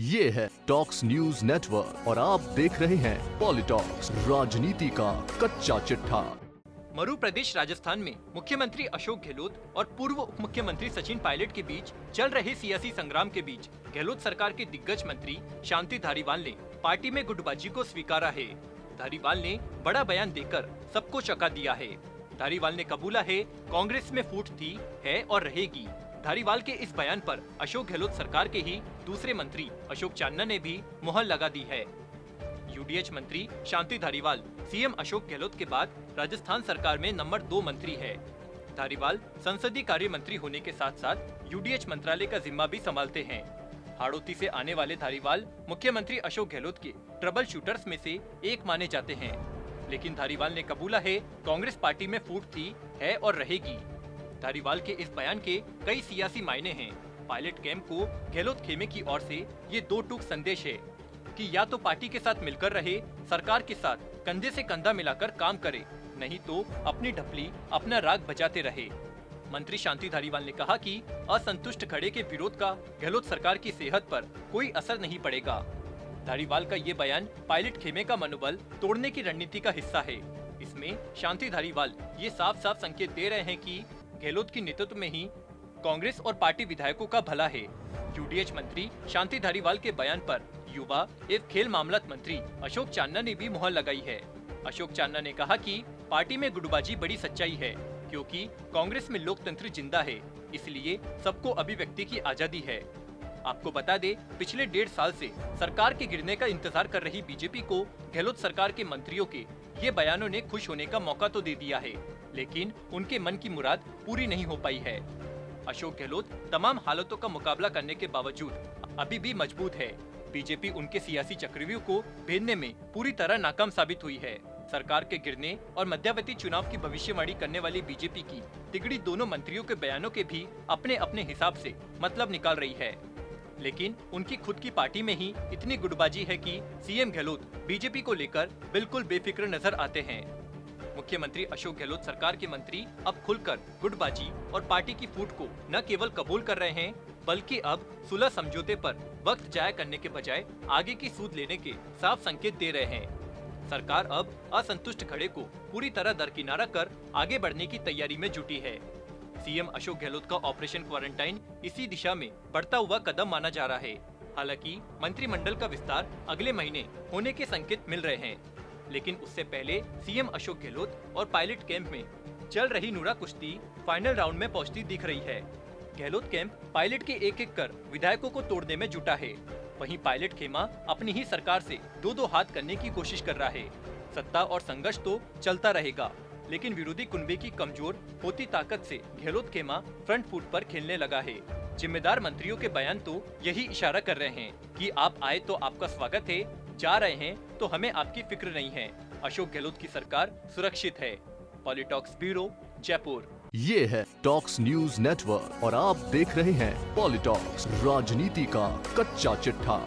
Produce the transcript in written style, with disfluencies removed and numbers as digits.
ये है talks news network और आप देख रहे हैं पॉलिटॉक्स, राजनीति का कच्चा चिट्ठा। मध्य प्रदेश राजस्थान में मुख्यमंत्री अशोक गहलोत और पूर्व उप मुख्यमंत्री सचिन पायलट के बीच चल रहे सियासी संग्राम के बीच गहलोत सरकार के दिग्गज मंत्री शांति धारीवाल ने पार्टी में गुटबाजी को स्वीकारा है। धारीवाल ने बड़ा बयान देकर सबको चौंका दिया है। धारीवाल ने कबूला है कांग्रेस में फूट थी, है और रहेगी। धारीवाल के इस बयान पर अशोक गहलोत सरकार के ही दूसरे मंत्री अशोक चांदना ने भी मुहर लगा दी है। यूडीएच मंत्री शांति धारीवाल सीएम अशोक गहलोत के बाद राजस्थान सरकार में नंबर 2 मंत्री है। धारीवाल संसदीय कार्य मंत्री होने के साथ साथ यूडीएच मंत्रालय का जिम्मा भी संभालते हैं। हाड़ौती से आने वाले धारीवाल मुख्यमंत्री अशोक गहलोत के ट्रबल शूटर्स में से एक माने जाते हैं, लेकिन धारीवाल ने कबूला है कांग्रेस पार्टी में फूट थी, है और रहेगी। धारीवाल के इस बयान के कई सियासी मायने हैं। पायलट कैंप को गहलोत खेमे की ओर से ये दो टूक संदेश है कि या तो पार्टी के साथ मिलकर रहे, सरकार के साथ कंधे से कंधा मिलाकर काम करे, नहीं तो अपनी ढपली अपना राग बजाते रहे। मंत्री शांति धारीवाल ने कहा कि असंतुष्ट खड़े के विरोध का गहलोत सरकार की सेहत पर कोई असर नहीं पड़ेगा। धारीवाल का ये बयान पायलट खेमे का मनोबल तोड़ने की रणनीति का हिस्सा है। इसमें शांति धारीवाल ये साफ साफ संकेत दे रहे हैं कि गहलोत की नेतृत्व में ही कांग्रेस और पार्टी विधायकों का भला है। यूडीएच मंत्री शांति धारीवाल के बयान पर युवा एवं खेल मामलात मंत्री अशोक चांदना ने भी मुहर लगाई है। अशोक चांदना ने कहा कि पार्टी में गुटबाजी बड़ी सच्चाई है, क्योंकि कांग्रेस में लोकतंत्र जिंदा है, इसलिए सबको अभिव्यक्ति की आजादी है। आपको बता दे, पिछले 1.5 साल से सरकार के गिरने का इंतजार कर रही बीजेपी को गहलोत सरकार के मंत्रियों के ये बयानों ने खुश होने का मौका तो दे दिया है, लेकिन उनके मन की मुराद पूरी नहीं हो पाई है। अशोक गहलोत तमाम हालातों का मुकाबला करने के बावजूद अभी भी मजबूत है। बीजेपी उनके सियासी चक्रव्यूह को भेदने में पूरी तरह नाकाम साबित हुई है। सरकार के गिरने और मध्यावधि चुनाव की भविष्यवाणी करने वाली बीजेपी की तिगड़ी दोनों मंत्रियों के बयानों के भी अपने अपने हिसाब से मतलब निकाल रही है, लेकिन उनकी खुद की पार्टी में ही इतनी गुटबाजी है कि सीएम गहलोत बीजेपी को लेकर बिल्कुल बेफिक्र नजर आते हैं। मुख्यमंत्री अशोक गहलोत सरकार के मंत्री अब खुलकर गुटबाजी और पार्टी की फूट को न केवल कबूल कर रहे हैं, बल्कि अब सुलह समझौते पर वक्त जाया करने के बजाय आगे की सूद लेने के साफ संकेत दे रहे हैं। सरकार अब असंतुष्ट खड़े को पूरी तरह दरकिनारा कर आगे बढ़ने की तैयारी में जुटी है। सीएम अशोक गहलोत का ऑपरेशन क्वारंटाइन इसी दिशा में बढ़ता हुआ कदम माना जा रहा है। हालांकि मंत्रिमंडल का विस्तार अगले महीने होने के संकेत मिल रहे हैं, लेकिन उससे पहले सीएम अशोक गहलोत और पायलट कैंप में चल रही नूरा कुश्ती फाइनल राउंड में पहुंचती दिख रही है। गहलोत कैंप पायलट के एक एक कर विधायकों को तोड़ने में जुटा है, वहीं पायलट खेमा अपनी ही सरकार से दो हाथ करने की कोशिश कर रहा है। सत्ता और संघर्ष तो चलता रहेगा, लेकिन विरोधी कुनबे की कमजोर होती ताकत से गहलोत खेमा फ्रंट फुट पर खेलने लगा है। जिम्मेदार मंत्रियों के बयान तो यही इशारा कर रहे हैं कि आप आए तो आपका स्वागत है, जा रहे हैं तो हमें आपकी फिक्र नहीं है। अशोक गहलोत की सरकार सुरक्षित है। पॉलिटॉक्स ब्यूरो, जयपुर। ये है टॉक्स न्यूज नेटवर्क और आप देख रहे हैं पॉलिटॉक्स, राजनीति का कच्चा चिट्ठा।